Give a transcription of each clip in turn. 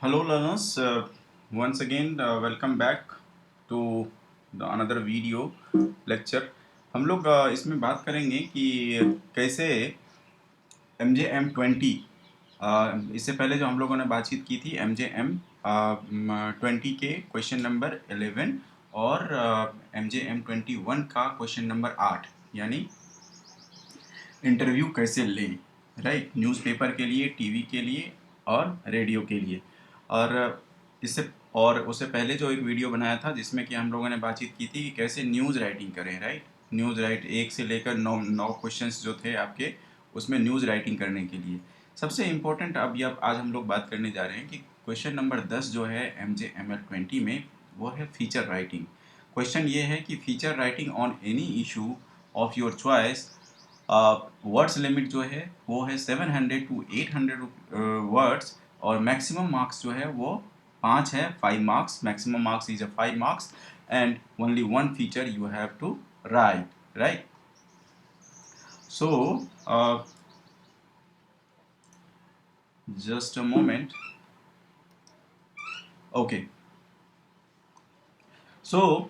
Hello learners, once again welcome back to the another video lecture। हम लोग इसमें बात करेंगे कि कैसे MJM20 इससे पहले जो हम लोगों ने बातचीत की थी MJM20 के क्वेश्चन नंबर 11 और MJM21 का क्वेश्चन नंबर 8 यानी इंटरव्यू कैसे लें, राइट, न्यूज़पेपर के लिए, टीवी के लिए और रेडियो के लिए। और इससे और उससे पहले जो एक वीडियो बनाया था जिसमें कि हम लोगों ने बातचीत की थी कि कैसे न्यूज़ राइटिंग करें, राइट। न्यूज़ राइट 1 से लेकर 9 क्वेश्चंस जो थे आपके उसमें न्यूज़ राइटिंग करने के लिए सबसे इम्पोर्टेंट अब आज हम लोग बात करने जा रहे हैं कि क्वेश्चन नंबर 10 जो है MJML20 में वो है फीचर राइटिंग। क्वेश्चन ये है कि feature writing on any issue of your choice, words limit जो है वो है 700 टू 800 वर्ड्स और मैक्सिमम मार्क्स जो है वो 5 है, 5 marks, maximum marks is 5 marks and only one feature you have to write, write. So just a moment, okay, so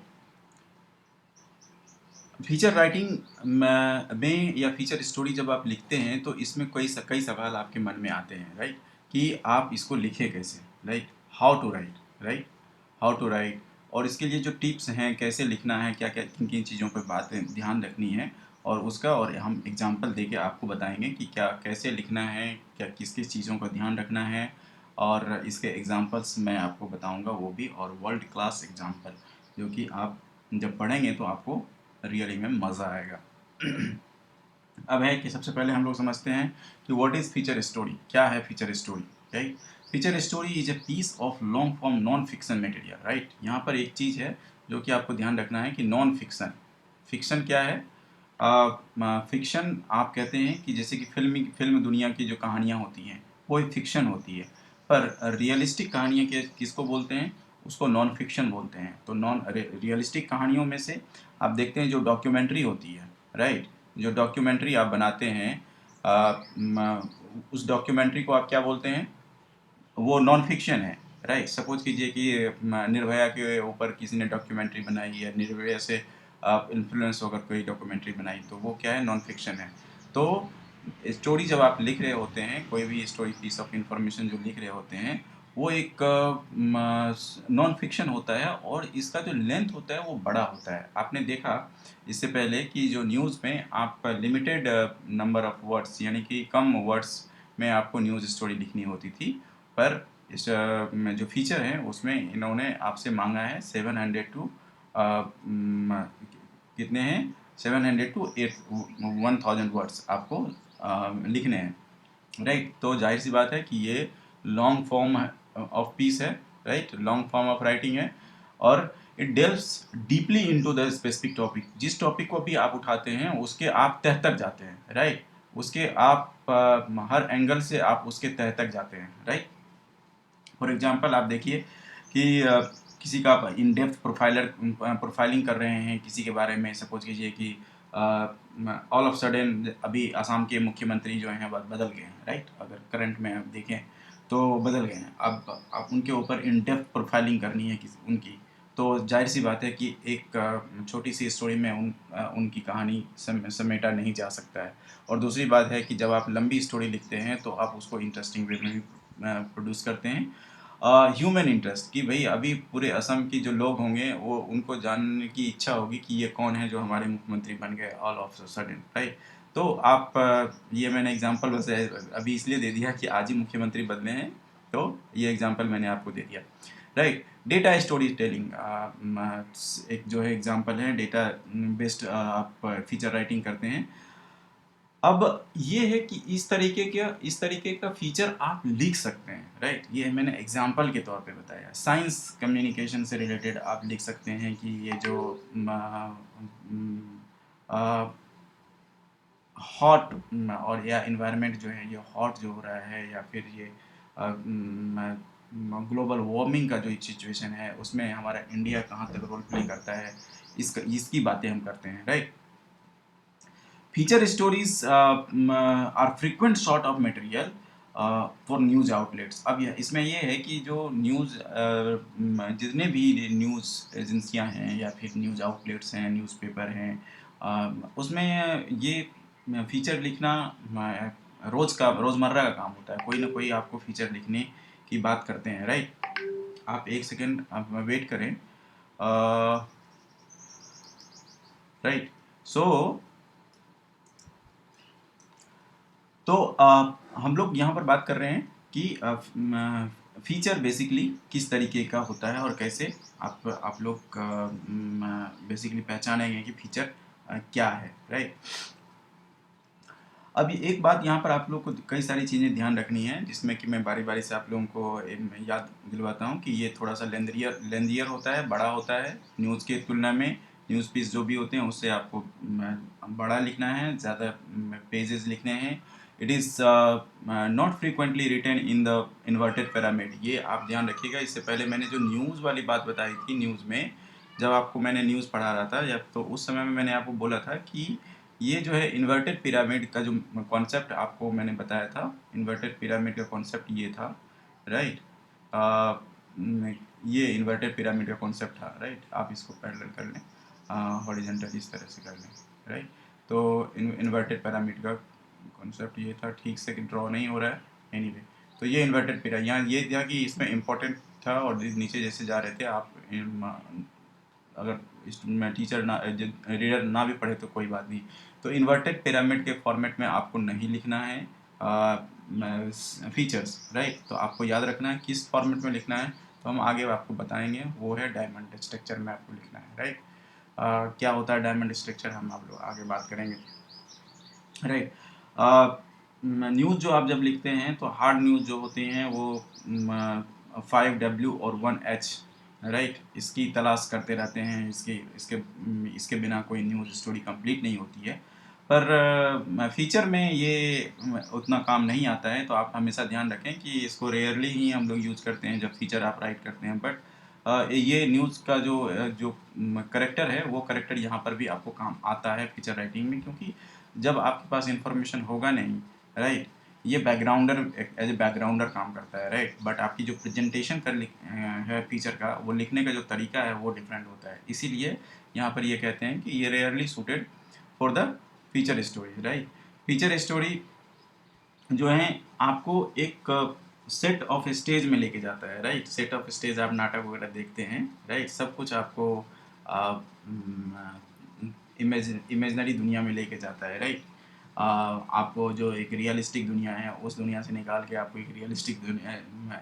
feature writing में या फीचर स्टोरी जब आप लिखते हैं तो इसमें कई सवाल आपके मन में आते हैं, राइट, कि आप इसको लिखें कैसे, right, how to write, right, how to write. और इसके लिए जो टिप्स हैं कैसे लिखना है, क्या क्या किन किन चीज़ों पर बातें ध्यान रखनी है और उसका और हम एग्जांपल देके आपको बताएंगे कि क्या कैसे लिखना है, क्या किस किस चीज़ों का ध्यान रखना है और इसके एग्जांपल्स मैं आपको बताऊंगा वो भी, और वर्ल्ड क्लास एग्जांपल जो कि आप जब पढ़ेंगे तो आपको रियली में मज़ा आएगा। अब है कि सबसे पहले हम लोग समझते हैं कि व्हाट इज़ फीचर स्टोरी, क्या है feature story, right. Feature story is a piece of long form non fiction material, right. यहाँ पर एक चीज़ है जो कि आपको ध्यान रखना है कि नॉन फिक्शन, फिक्शन क्या है, फिक्शन आप कहते हैं कि जैसे कि फिल्म दुनिया की जो कहानियाँ होती हैं वो एक फिक्शन होती है, पर रियलिस्टिक कहानियाँ किसको बोलते हैं, उसको नॉन फिक्शन बोलते हैं। तो नॉन रियलिस्टिक कहानियों में से आप देखते हैं जो डॉक्यूमेंट्री होती है, राइट, जो डॉक्यूमेंट्री आप बनाते हैं उस डॉक्यूमेंट्री को आप क्या बोलते हैं, वो नॉन फिक्शन है, राइट। सपोज कीजिए कि निर्भया के ऊपर किसी ने डॉक्यूमेंट्री बनाई है, निर्भया से आप इन्फ्लुएंस होकर कोई डॉक्यूमेंट्री बनाई, तो वो क्या है, नॉन फिक्शन है। तो स्टोरी जब आप लिख रहे होते हैं, कोई भी स्टोरी पीस ऑफ इंफॉर्मेशन जो लिख रहे होते हैं वो एक नॉन फिक्शन होता है और इसका जो लेंथ होता है वो बड़ा होता है। आपने देखा इससे पहले कि जो न्यूज़ में आप लिमिटेड नंबर ऑफ वर्ड्स यानी कि कम वर्ड्स में आपको न्यूज़ स्टोरी लिखनी होती थी, पर इस जो फीचर है उसमें इन्होंने आपसे मांगा है 700 टू कितने हैं, 700 टू 1000 वर्ड्स आपको लिखने हैं, राइट। तो जाहिर सी बात है कि ये लॉन्ग फॉर्म ऑफ पीस है, right, long form of writing है और it delves deeply into the specific topic. जिस टॉपिक को भी आप उठाते हैं उसके आप तह तक जाते हैं, राइट, उसके आप हर एंगल से आप उसके तह तक जाते हैं, राइट। फॉर एग्जांपल आप देखिए कि किसी का आप इन डेप्थ प्रोफाइलिंग कर रहे हैं किसी के बारे में, सपोज कीजिए कि ऑल ऑफ सडन अभी असम के मुख्यमंत्री जो हैं बदल गए हैं, राइट, अगर करंट में आप देखें तो बदल गए हैं। अब आप उनके ऊपर इन डेप्थ प्रोफाइलिंग करनी है किसी उनकी, तो जाहिर सी बात है कि एक छोटी सी स्टोरी में उनकी कहानी समेटा नहीं जा सकता है। और दूसरी बात है कि जब आप लंबी स्टोरी लिखते हैं तो आप उसको इंटरेस्टिंग वे में भी प्रोड्यूस करते हैं। ह्यूमन इंटरेस्ट कि भाई अभी पूरे असम की जो लोग होंगे वो उनको जानने की इच्छा होगी कि ये कौन है जो हमारे मुख्यमंत्री बन गए ऑल ऑफ सडन, राइट। तो आप ये मैंने एग्जांपल वैसे अभी इसलिए दे दिया कि आज ही मुख्यमंत्री बदले हैं, तो ये एग्जांपल मैंने आपको दे दिया, राइट। डेटा स्टोरी टेलिंग एक जो है एग्जांपल है, डेटा बेस्ड आप फीचर राइटिंग करते हैं। अब ये है कि इस तरीके का फीचर आप लिख सकते हैं, राइट। ये मैंने एग्जाम्पल के तौर पे बताया। साइंस कम्युनिकेशन से रिलेटेड आप लिख सकते हैं कि ये जो हॉट और या इन्वायरमेंट जो है ये हॉट जो हो रहा है या फिर ये ग्लोबल वार्मिंग का जो सिचुएशन है उसमें हमारा इंडिया कहाँ तक रोल प्ले करता है, इसकी बातें हम करते हैं, right. Feature stories are frequent sort of material for news outlets. अब इसमें ये है कि जो न्यूज़ जितने भी न्यूज़ एजेंसियां हैं या फिर न्यूज़ आउटलेट्स हैं, न्यूज़पेपर हैं, उसमें ये फीचर लिखना रोज़मर्रा का काम होता है। कोई ना कोई आपको फीचर लिखने की बात करते हैं, राइट। आप एक सेकेंड आप वेट करें, राइट। सो तो हम लोग यहाँ पर बात कर रहे हैं कि फीचर बेसिकली किस तरीके का होता है और कैसे आप लोग बेसिकली पहचानेंगे कि फीचर क्या है, राइट। अब एक बात यहाँ पर आप लोग को कई सारी चीज़ें ध्यान रखनी है, जिसमें कि मैं बारी बारी से आप लोगों को याद दिलवाता हूँ कि ये थोड़ा सा लेंदियर होता है, बड़ा होता है न्यूज़ के तुलना में। न्यूज़ पीस जो भी होते हैं उससे आपको बड़ा लिखना है, ज़्यादा पेजेस लिखने हैं। It is not frequently written in the inverted pyramid. ये आप ध्यान रखिएगा। इससे पहले मैंने जो न्यूज़ वाली बात बताई थी, न्यूज़ में जब आपको मैंने न्यूज़ पढ़ा रहा था या तो उस समय में मैंने आपको बोला था कि ये जो है इन्वर्टेड पिरामिड का जो कॉन्सेप्ट आपको मैंने बताया था, इन्वर्टेड पिरामिड का कॉन्सेप्ट ये था, राइट। ये इन्वर्टेड पिरामिड का कॉन्सेप्ट था, राइट। आप इसको पैरेलल कर लें, हॉरिजॉन्टल इस तरह से कर लें, राइट। तो इन्वर्टेड पिरामिड का कॉन्सेप्ट ये था, ठीक से ड्रॉ नहीं हो रहा है, एनीवे। तो ये इन्वर्टेड पिरामिड, यहाँ ये था कि इसमें इम्पोर्टेंट था और नीचे जैसे जा रहे थे आप, अगर टीचर ना रीडर ना भी पढ़े तो कोई बात नहीं। तो इन्वर्टेड पिरामिड के फॉर्मेट में आपको नहीं लिखना है फीचर्स, राइट। तो आपको याद रखना है किस फॉर्मेट में लिखना है, तो हम आगे आपको बताएंगे। वो है डायमंड स्ट्रक्चर में आपको लिखना है, राइट। क्या होता है डायमंड स्ट्रक्चर, हम आप लोग आगे बात करेंगे, राइट। न्यूज़ जो आप जब लिखते हैं तो हार्ड न्यूज़ जो होते हैं वो 5W और 1H, राइट, इसकी तलाश करते रहते हैं। इसके बिना कोई न्यूज़ स्टोरी कंप्लीट नहीं होती है। पर फीचर में ये उतना काम नहीं आता है, तो आप हमेशा ध्यान रखें कि इसको रेयरली ही हम लोग यूज़ करते हैं जब फीचर आप राइट करते हैं। बट ये न्यूज़ का जो करेक्टर है, वो करेक्टर यहाँ पर भी आपको काम आता है फीचर राइटिंग में, क्योंकि जब आपके पास इंफॉर्मेशन होगा नहीं, राइट, ये बैकग्राउंडर एज ए बैकग्राउंडर काम करता है, राइट। बट आपकी जो प्रेजेंटेशन है फीचर का, वो लिखने का जो तरीका है वो डिफरेंट होता है। इसीलिए यहाँ पर ये कहते हैं कि ये rarely suited for the feature story, right. Feature story जो है आपको एक सेट ऑफ स्टेज में लेके जाता है, राइट। सेट ऑफ स्टेज आप नाटक वगैरह देखते हैं, राइट। सब कुछ आपको इमेजनरी दुनिया में लेके जाता है, राइट। आपको जो एक रियलिस्टिक दुनिया है उस दुनिया से निकाल के आपको एक रियलिस्टिक दुनिया,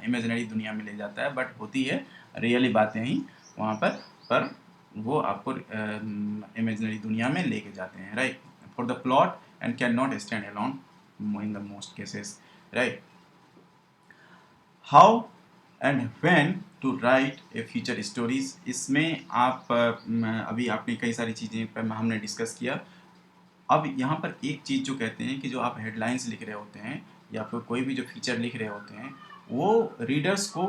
इमेजनरी दुनिया में ले जाता है। बट होती है रियली बातें ही वहाँ पर वो आपको इमेजनरी दुनिया में लेके जाते हैं, right. For the plot and can not stand alone in the most cases, right. How and when to write a feature stories, इसमें आप अभी आपने कई सारी चीज़ें पर हमने डिस्कस किया। अब यहाँ पर एक चीज़ जो कहते हैं कि जो आप हेडलाइंस लिख रहे होते हैं या फिर कोई भी जो फीचर लिख रहे होते हैं, वो रीडर्स को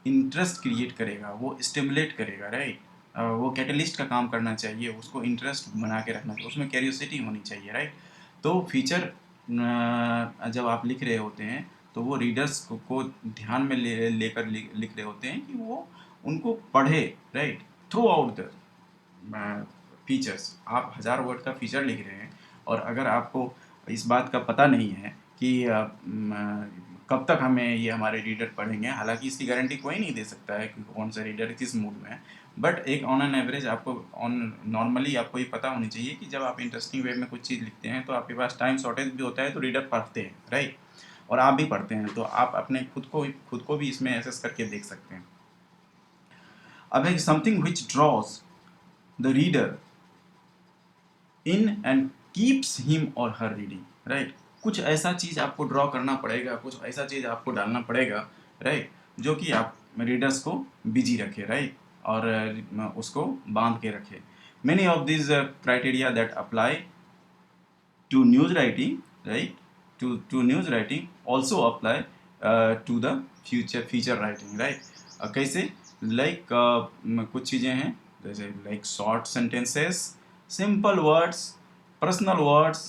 इंटरेस्ट क्रिएट करेगा, वो स्टिमुलेट करेगा, राइट। वो कैटलिस्ट का काम करना चाहिए, उसको इंटरेस्ट बना के रखना चाहिए, उसमें क्यूरियोसिटी होनी चाहिए, राइट। तो फीचर जब आप लिख रहे होते हैं तो वो रीडर्स को ध्यान में लेकर लिख रहे होते हैं कि वो उनको पढ़े, right, through out the features. आप 1000 वर्ड का फीचर लिख रहे हैं और अगर आपको इस बात का पता नहीं है कि कब तक हमें ये हमारे रीडर पढ़ेंगे, हालांकि इसकी गारंटी कोई नहीं दे सकता है कि कौन सा रीडर किस मूड में है। बट एक ऑन एन एवरेज आपको नॉर्मली आपको ये पता होनी चाहिए कि जब आप इंटरेस्टिंग वे में कुछ चीज़ लिखते हैं तो आपके पास टाइम शॉर्टेज भी होता है, तो रीडर पढ़ते हैं, राइट। और आप भी पढ़ते हैं, तो आप अपने खुद को भी इसमें एसेस करके देख सकते हैं। अब है something which drawers the reader in and keeps him और हर रीडिंग, राइट। कुछ ऐसा चीज़ आपको ड्रॉ करना पड़ेगा, कुछ ऐसा चीज़ आपको डालना पड़ेगा, राइट, जो कि आप रीडर्स को बिजी रखे, राइट, और उसको बांध के रखे। Many of this criteria that apply to news writing, right, to news writing also apply to the feature writing, right. कैसे, लाइक कुछ चीज़ें हैं जैसे like short sentences, simple words, personal words,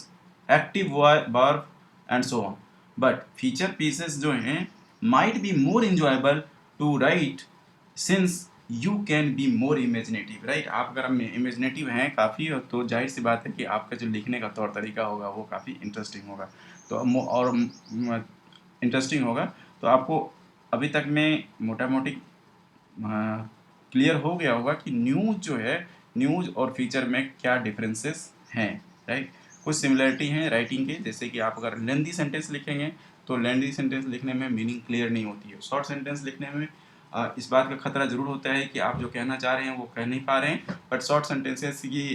active verb, and so on. But feature pieces जो हैं might be more enjoyable to write since you can be more imaginative, right. आप अगर imaginative हैं काफ़ी, तो जाहिर सी बात है कि आपका जो लिखने का तौर तरीका होगा वो काफ़ी इंटरेस्टिंग होगा। तो और इंटरेस्टिंग होगा। तो आपको अभी तक में मोटा मोटी क्लियर हो गया होगा कि न्यूज़ जो है, न्यूज़ और फीचर में क्या डिफरेंसेस हैं, राइट। कुछ सिमिलरिटी हैं राइटिंग के, जैसे कि आप अगर लेंदी सेंटेंस लिखेंगे तो लेंदी सेंटेंस लिखने में मीनिंग क्लियर नहीं होती है। शॉर्ट सेंटेंस लिखने में इस बात का खतरा जरूर होता है कि आप जो कहना चाह रहे हैं वो कह नहीं पा रहे हैं। बट शॉर्ट सेंटेंसेस की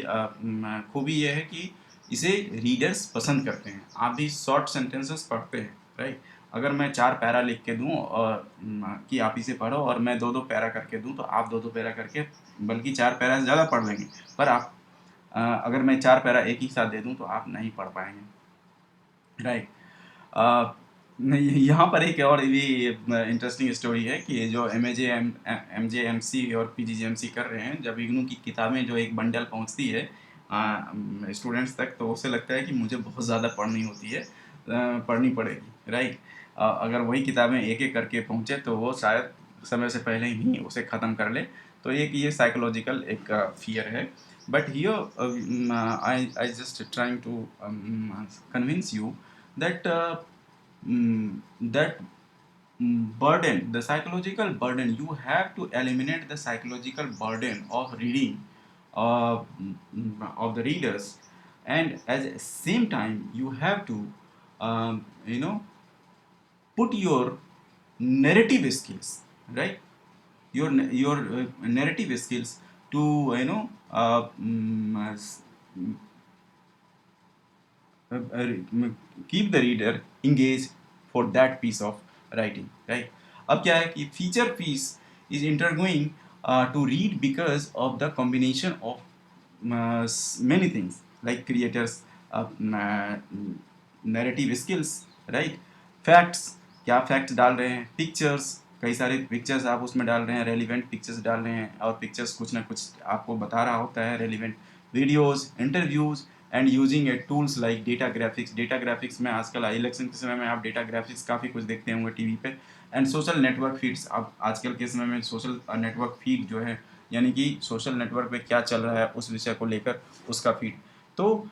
खूबी ये है कि इसे रीडर्स पसंद करते हैं। आप भी शॉर्ट सेंटेंसेस पढ़ते हैं, राइट। अगर मैं 4 पैरा लिख के दूँ और कि आप इसे पढ़ो, और मैं 2-2 पैरा करके दूँ, तो आप 2-2 पैरा करके, बल्कि 4 पैरा से ज़्यादा पढ़ लेंगे। पर आप अगर मैं 4 पैरा एक ही साथ दे दूँ तो आप नहीं पढ़ पाएंगे, राइट। यहाँ पर एक और भी इंटरेस्टिंग स्टोरी है कि जो MJMC और PGGMC कर रहे हैं, जब इग्नू की किताबें जो एक बंडल पहुँचती है स्टूडेंट्स तक, तो उसे लगता है कि मुझे बहुत ज़्यादा पढ़नी होती है, पढ़नी पड़ेगी, राइट। अगर वही किताबें एक एक करके पहुँचे तो वो शायद समय से पहले ही उसे ख़त्म कर ले। तो एक ये साइकोलॉजिकल एक फियर है। But here I just trying to convince you that that burden, the psychological burden, you have to eliminate the psychological burden of reading of the readers, and at the same time you have to you know put your narrative skills, right, your narrative skills to keep the reader engaged for that piece of writing, right. अब क्या है कि feature piece is undergoing to read because of the combination of many things like creators narrative skills, right, facts, क्या facts डाल रहे हैं, pictures, कई सारे पिक्चर्स आप उसमें डाल रहे हैं, रेलिवेंट पिक्चर्स डाल रहे हैं, और पिक्चर्स कुछ ना कुछ आपको बता रहा होता है, relevant videos, interviews, and using AI tools like data graphics. Data graphics में आजकल इलेक्शन के समय में आप डेटा ग्राफिक्स काफ़ी कुछ देखते होंगे टीवी पे, एंड सोशल नेटवर्क फीड्स। अब आजकल के समय में सोशल नेटवर्क फीड जो है, यानी कि सोशल नेटवर्क पे क्या चल रहा है उस विषय को लेकर उसका फीड। तो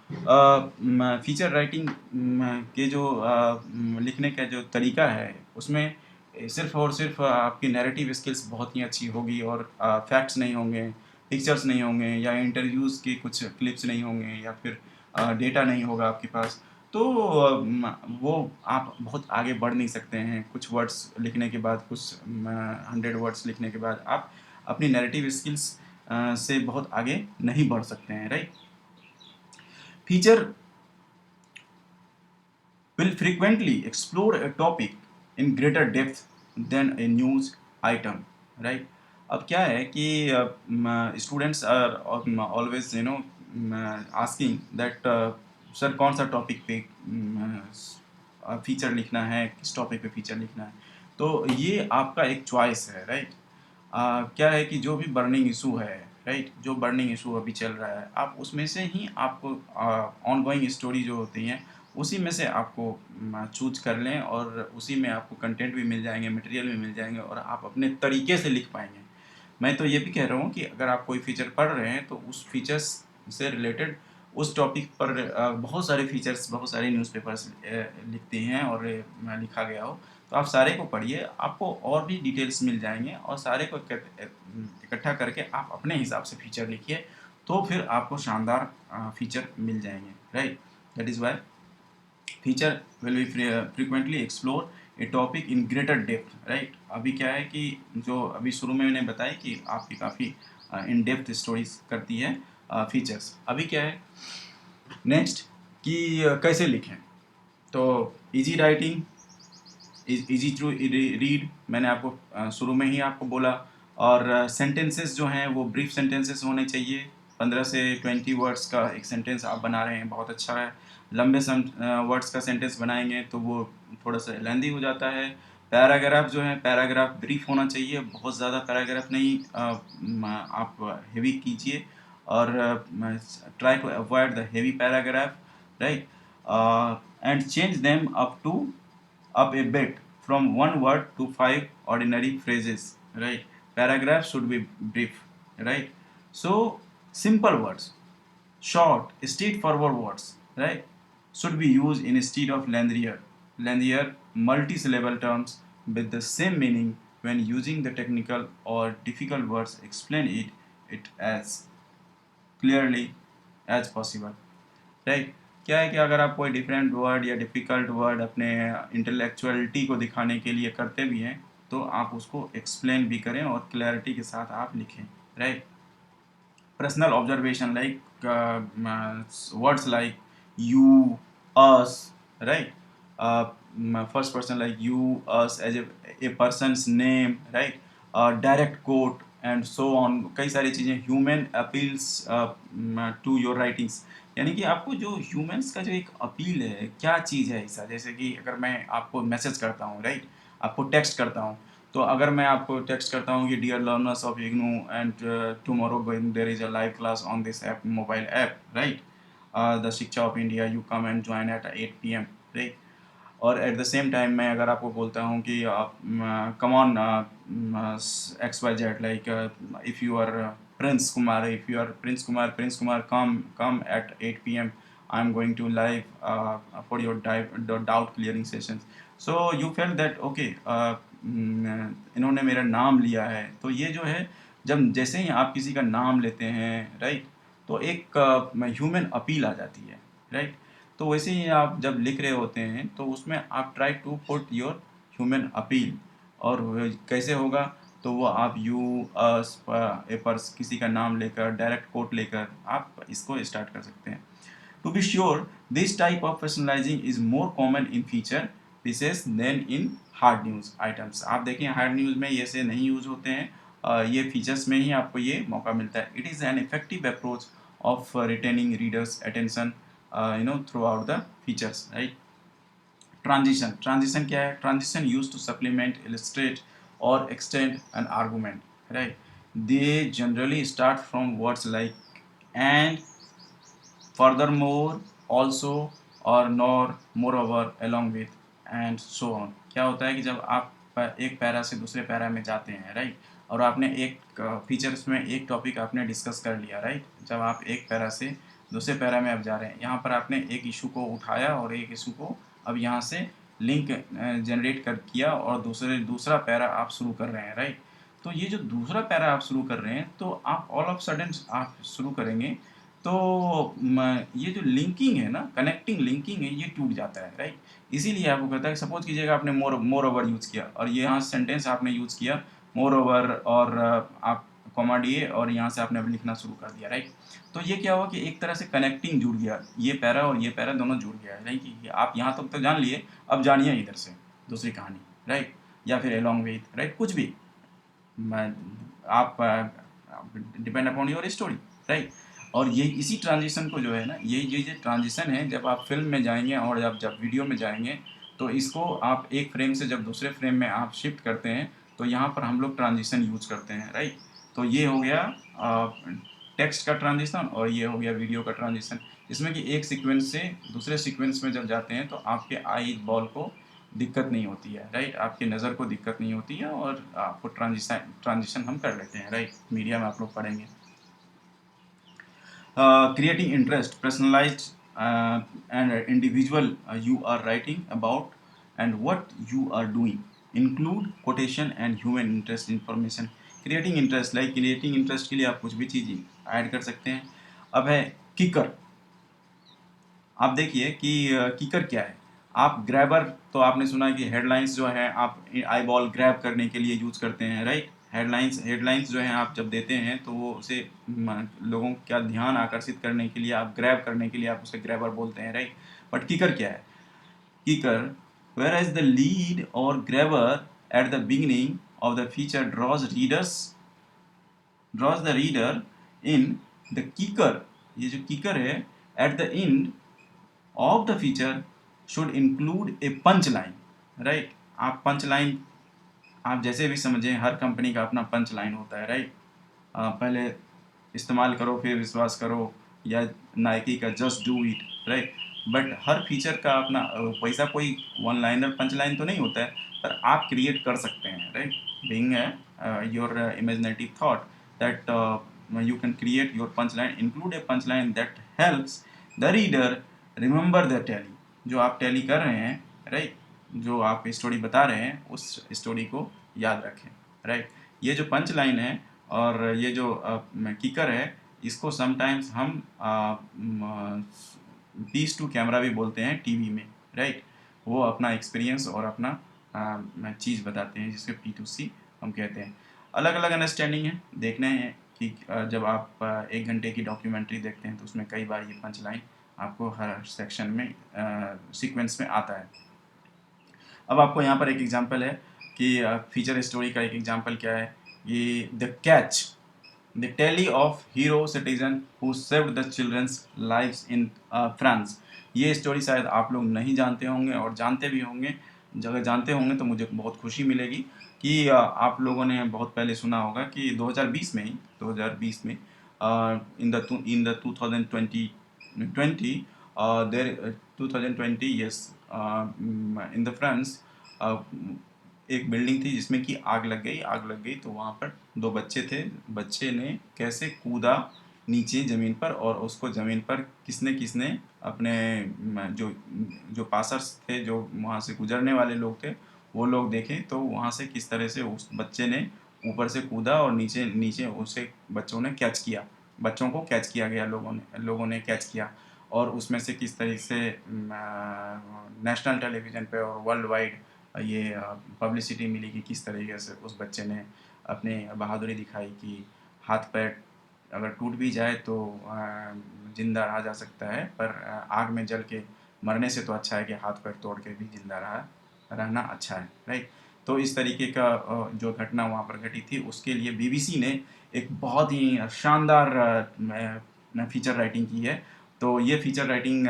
फीचर राइटिंग के जो लिखने का जो तरीका है उसमें सिर्फ और सिर्फ आपकी नैरेटिव स्किल्स बहुत ही अच्छी होगी, और फैक्ट्स नहीं होंगे, पिक्चर्स नहीं होंगे, या इंटरव्यूज़ के कुछ क्लिप्स नहीं होंगे, या फिर डेटा नहीं होगा आपके पास, तो वो आप बहुत आगे बढ़ नहीं सकते हैं। कुछ वर्ड्स लिखने के बाद, कुछ 100 वर्ड्स लिखने के बाद आप अपनी नैरेटिव स्किल्स से बहुत आगे नहीं बढ़ सकते हैं, right. Feature will frequently explore a topic in greater depth than a news item, right। अब क्या है कि students are always asking that sir कौन सा टॉपिक पे फीचर लिखना है, किस टॉपिक पे फीचर लिखना है। तो ये आपका एक चॉइस है, राइट। क्या है कि जो भी बर्निंग इशू है, राइट, जो बर्निंग इशू अभी चल रहा है, आप उसमें से ही आपको ऑन गोइंग स्टोरी जो होती हैं उसी में से आपको चूज कर लें, और उसी में आपको कंटेंट भी मिल जाएंगे, मटेरियल भी मिल जाएंगे, और आप अपने तरीके से लिख पाएंगे। मैं तो ये भी कह रहा हूँ कि अगर आप कोई फीचर पढ़ रहे हैं तो उस फीचर्स से रिलेटेड उस टॉपिक पर बहुत सारे फीचर्स, बहुत सारे न्यूज़पेपर्स लिखते हैं और लिखा गया हो, तो आप सारे को पढ़िए, आपको और भी डिटेल्स मिल जाएंगे, और सारे को इकट्ठा करके आप अपने हिसाब से फीचर लिखिए, तो फिर आपको शानदार फीचर मिल जाएंगे, right. That is why feature will be frequently explore A topic in greater depth, right. अभी क्या है कि जो अभी शुरू में मैंने बताया कि आपकी काफ़ी इन डेप्थ स्टोरीज करती है फीचर्स। अभी क्या है नेक्स्ट कि कैसे लिखें। तो easy writing, easy to read, मैंने आपको शुरू में ही आपको बोला, और सेंटेंसेस जो हैं वो ब्रीफ सेंटेंसेस होने चाहिए। 15 से 20 वर्ड्स का एक सेंटेंस आप बना रहे हैं, बहुत अच्छा है। लंबे वर्ड्स का सेंटेंस बनाएंगे तो वो थोड़ा सा लेंदी हो जाता है। पैराग्राफ जो है, पैराग्राफ ब्रीफ होना चाहिए, बहुत ज़्यादा पैराग्राफ नहीं आप हेवी कीजिए, और try to avoid the heavy paragraph, right, and change them up to up a bit from one word to 5 ordinary phrases, right? Paragraph should be brief, right? So simple words, short straightforward words, right, should be used instead of lengthier multi-syllable terms with the same meaning. When using the technical or difficult words, explain it as clearly as possible, right. क्या है कि अगर आप कोई different word या difficult word अपने intellectuality को दिखाने के लिए करते भी हैं, तो आप उसको एक्सप्लेन भी करें और क्लैरिटी के साथ आप लिखें, right. Personal observation like words like you, us, right, first person like you, us as a person's name, right, direct quote and so on, कई सारी चीज़ें, human appeals to your writings, यानी कि आपको जो ह्यूमंस का जो एक अपील है, क्या चीज़ है ऐसा, जैसे कि अगर मैं आपको मैसेज करता हूँ, राइट, आपको टेक्स्ट करता हूँ, तो अगर मैं आपको टेक्स्ट करता हूँ कि dear learners of IGNOU and tomorrow there is a live class on this app, mobile app, right, the Shiksha of India, you come and join at 8 PM, right. और एट द सेम टाइम मैं अगर आपको बोलता हूँ कि आप come on X Y Z, like if you are Prince Kumar, if you are Prince Kumar come at 8 PM, I am going to live for your doubt clearing session. So you fail that okay, इन्होंने मेरा नाम लिया है, तो ये जो है, जब जैसे ही आप किसी का नाम लेते हैं, राइट, तो एक ह्यूमन अपील आ जाती है, राइट। तो वैसे ही आप जब लिख रहे होते हैं, तो उसमें आप try to put your human appeal, और कैसे होगा, तो वो आप यू, अस, ए पर्स, किसी का नाम लेकर, डायरेक्ट कोट लेकर आप इसको स्टार्ट कर सकते हैं। To be sure, this type of personalizing is more common in feature pieces than in hard news items. आप देखें हार्ड न्यूज़ में ये से नहीं यूज़ होते हैं, ये फीचर्स में ही आपको ये मौका मिलता है। It is an effective approach of retaining readers' attention, throughout the features, right? Transition क्या है? Transition used to supplement, illustrate or extend an argument, right? They generally start from words like and, furthermore, also, और nor, moreover, along with, and so on। क्या होता है कि जब आप एक पैरा से दूसरे पैरा में जाते हैं, राइट, और आपने एक फीचर्स में एक टॉपिक आपने डिस्कस कर लिया, राइट, जब आप एक पैरा से दूसरे पैरा में अब जा रहे हैं, यहाँ पर आपने एक इशू को उठाया और एक इशू को अब यहाँ से लिंक जनरेट कर किया, और दूसरा पैरा आप शुरू कर रहे हैं, राइट। तो ये जो दूसरा पैरा आप शुरू कर रहे हैं, तो आप ऑल ऑफ सडन आप शुरू करेंगे, तो ये जो लिंकिंग है ना, कनेक्टिंग लिंकिंग है, ये टूट जाता है, राइट। इसीलिए आपको कहता है, सपोज कीजिएगा आपने मोर ओवर यूज़ किया, और ये यहाँ सेंटेंस आपने यूज़ किया मोर ओवर, और आप कॉमा दिए, और यहाँ से आपने अब लिखना शुरू कर दिया, राइट। तो ये क्या हुआ कि एक तरह से कनेक्टिंग जुड़ गया, ये पैरा और ये पैरा दोनों जुड़ गया है, राइट, कि आप यहाँ तक तो जान लिए, अब जानिए इधर से दूसरी कहानी, राइट, या फिर अलॉन्ग विथ, राइट, कुछ भी आप depend upon your story, right. और ये इसी ट्रांजिशन को जो है ना, ये ट्रांजिशन है, जब आप फिल्म में जाएंगे और जब वीडियो में जाएंगे, तो इसको आप एक फ्रेम से जब दूसरे फ्रेम में आप शिफ्ट करते हैं, तो यहाँ पर हम लोग ट्रांजिशन यूज करते हैं, राइट। तो ये हो गया टेक्स्ट का ट्रांजिशन, और ये हो गया वीडियो का ट्रांजिशन, इसमें कि एक सीक्वेंस से दूसरे सीक्वेंस में जब जाते हैं, तो आपके आई बॉल को दिक्कत नहीं होती है, राइट, आपकी नज़र को दिक्कत नहीं होती है, और आपको ट्रांजिशन हम कर लेते हैं, राइट। मीडिया में आप लोग पढ़ेंगे। Creating interest, personalized and individual you are writing about, and what you are doing, include quotation and human interest information। Creating interest, like creating interest के लिए आप कुछ भी चीज़ ऐड कर सकते हैं। अब है किकर। आप देखिए कि किकर क्या है। आप ग्रैबर, तो आपने सुना है कि हेडलाइंस जो है आप आई बॉल ग्रैब करने के लिए यूज़ करते हैं, राइट। हेडलाइंस जो हैं आप जब देते हैं, तो वो उसे लोगों का ध्यान आकर्षित करने के लिए, आप ग्रैब करने के लिए आप उसे ग्रैबर बोलते हैं, राइट। बट किकर क्या है? Kicker, where as the lead और grabber at the beginning of the feature draws the reader in the kicker। ये जो किकर है, at the end of the feature should include a punch line, right. आप punch line आप जैसे भी समझें, हर company का अपना पंच लाइन होता है, राइट। पहले इस्तेमाल करो फिर विश्वास करो, या नाइकी का just do it, right. But her feature का अपना वैसा कोई वन लाइनर पंच लाइन तो नहीं होता है, पर आप क्रिएट कर सकते हैं, right, being your imaginative thought that you can create your punchline, include a punchline that helps the reader remember the tally, जो आप टैली कर रहे हैं, राइट, जो आप स्टोरी बता रहे हैं उस स्टोरी को याद रखें, राइट। ये जो पंच लाइन है और ये जो किकर है, इसको समटाइम्स हम पीस टू कैमरा भी बोलते हैं टीवी में, राइट। वो अपना एक्सपीरियंस और अपना चीज़ बताते हैं, जिसको P2C हम कहते हैं। अलग अलग अंडरस्टैंडिंग है, देखना है कि जब आप 1 घंटे की डॉक्यूमेंट्री देखते हैं तो उसमें कई बार ये पंच लाइन आपको हर सेक्शन में सीक्वेंस में आता है। अब आपको यहाँ पर एक एग्जांपल है कि फीचर स्टोरी का एक एग्जांपल क्या है, ये the catch, the tally of hero citizen who saved the children's lives in France. ये स्टोरी शायद आप लोग नहीं जानते होंगे, और जानते भी होंगे, अगर जानते होंगे तो मुझे बहुत खुशी मिलेगी कि आप लोगों ने बहुत पहले सुना होगा कि 2020 में ही 2020 में in the 2020 there 2020 yes in the France एक बिल्डिंग थी जिसमें कि आग लग गई तो वहाँ पर 2 बच्चे थे। बच्चे ने कैसे कूदा नीचे ज़मीन पर, और उसको ज़मीन पर किसने किसने अपने जो जो पासर्स थे, जो वहाँ से गुजरने वाले लोग थे, वो लोग देखें तो वहाँ से किस तरह से उस बच्चे ने ऊपर से कूदा और नीचे नीचे उसे बच्चों ने कैच किया, बच्चों को कैच किया गया, लोगों ने कैच किया, और उसमें से किस तरह से नेशनल टेलीविज़न पे और वर्ल्ड वाइड ये पब्लिसिटी मिली कि किस तरीके से उस बच्चे ने अपने बहादुरी दिखाई कि हाथ पैर अगर टूट भी जाए तो जिंदा रहा जा सकता है, पर आग में जल के मरने से तो अच्छा है कि हाथ पैर तोड़ के भी जिंदा रहना अच्छा है, राइट। तो इस तरीके का जो घटना वहाँ पर घटी थी, उसके लिए बीबीसी ने एक बहुत ही शानदार फीचर राइटिंग की है। तो ये फीचर राइटिंग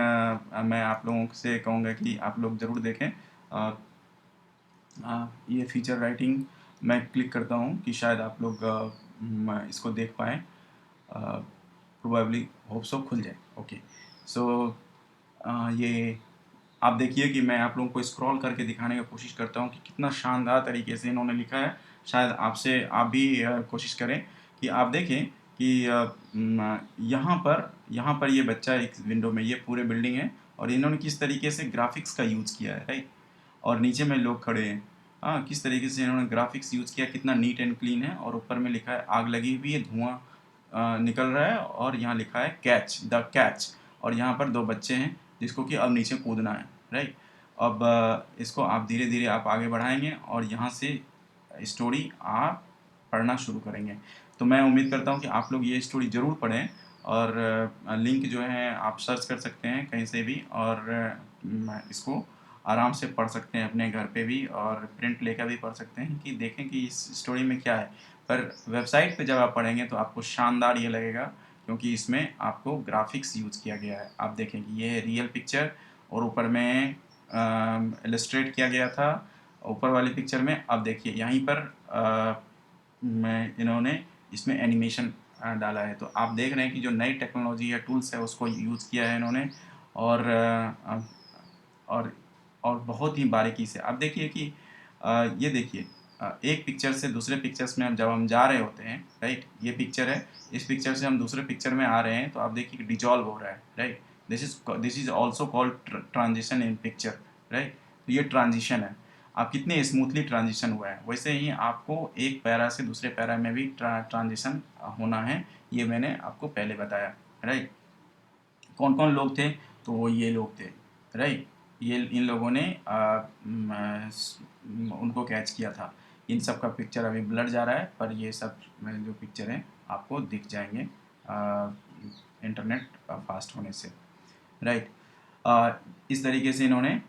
मैं आप लोगों से कहूँगा कि आप लोग ज़रूर देखें। ये फीचर राइटिंग मैं क्लिक करता हूँ कि शायद आप लोग इसको देख पाएँ, प्रोबेबली होप सो खुल जाए। ओके, सो ये आप देखिए कि मैं आप लोगों को स्क्रॉल करके दिखाने की कोशिश करता हूँ कि कितना शानदार तरीके से इन्होंने लिखा है। शायद आप भी कोशिश करें कि आप देखें कि यहाँ पर ये बच्चा एक विंडो में, ये पूरे बिल्डिंग है और इन्होंने किस तरीके से ग्राफिक्स का यूज़ किया है, राइट। और नीचे में लोग खड़े हैं, हाँ, किस तरीके से इन्होंने ग्राफिक्स यूज़ किया, कितना नीट एंड क्लीन है। और ऊपर में लिखा है आग लगी हुई है, धुआं निकल रहा है, और यहाँ लिखा है कैच द कैच, और यहाँ पर 2 बच्चे हैं जिसको कि अब नीचे कूदना है, राइट। अब इसको आप धीरे धीरे आप आगे बढ़ाएंगे और यहाँ से स्टोरी आप पढ़ना शुरू करेंगे। तो मैं उम्मीद करता हूँ कि आप लोग ये स्टोरी ज़रूर पढ़ें, और लिंक जो है आप सर्च कर सकते हैं कहीं से भी, और इसको आराम से पढ़ सकते हैं अपने घर पे भी, और प्रिंट लेकर भी पढ़ सकते हैं कि देखें कि इस स्टोरी में क्या है। पर वेबसाइट पे जब आप पढ़ेंगे तो आपको शानदार ये लगेगा, क्योंकि इसमें आपको ग्राफिक्स यूज़ किया गया है। आप देखें कि ये है रियल पिक्चर, और ऊपर में इलस्ट्रेट किया गया था ऊपर वाली पिक्चर में। अब देखिए यहीं पर इन्होंने इसमें एनिमेशन डाला है। तो आप देख रहे हैं कि जो नई टेक्नोलॉजी या टूल्स है उसको यूज़ किया है इन्होंने, और और और बहुत ही बारीकी से आप देखिए कि ये देखिए एक पिक्चर से दूसरे पिक्चर्स में जब हम जा रहे होते हैं, राइट, ये पिक्चर है, इस पिक्चर से हम दूसरे पिक्चर में आ रहे हैं तो आप देखिए कि डिजॉल्व हो रहा है, right. This is also called transition in picture, right. तो ये ट्रांजिशन है, आप कितने स्मूथली ट्रांजिशन हुआ है। वैसे ही आपको एक पैरा से दूसरे पैरा में भी ट्रांजिशन होना है, ये मैंने आपको पहले बताया, राइट। कौन कौन लोग थे, तो वो ये लोग थे, राइट। ये इन लोगों ने उनको कैच किया था। इन सब का पिक्चर अभी ब्लर जा रहा है, पर ये सब जो पिक्चर हैं आपको दिख जाएंगे इंटरनेट फास्ट होने से, राइट। इस तरीके से इन्होंने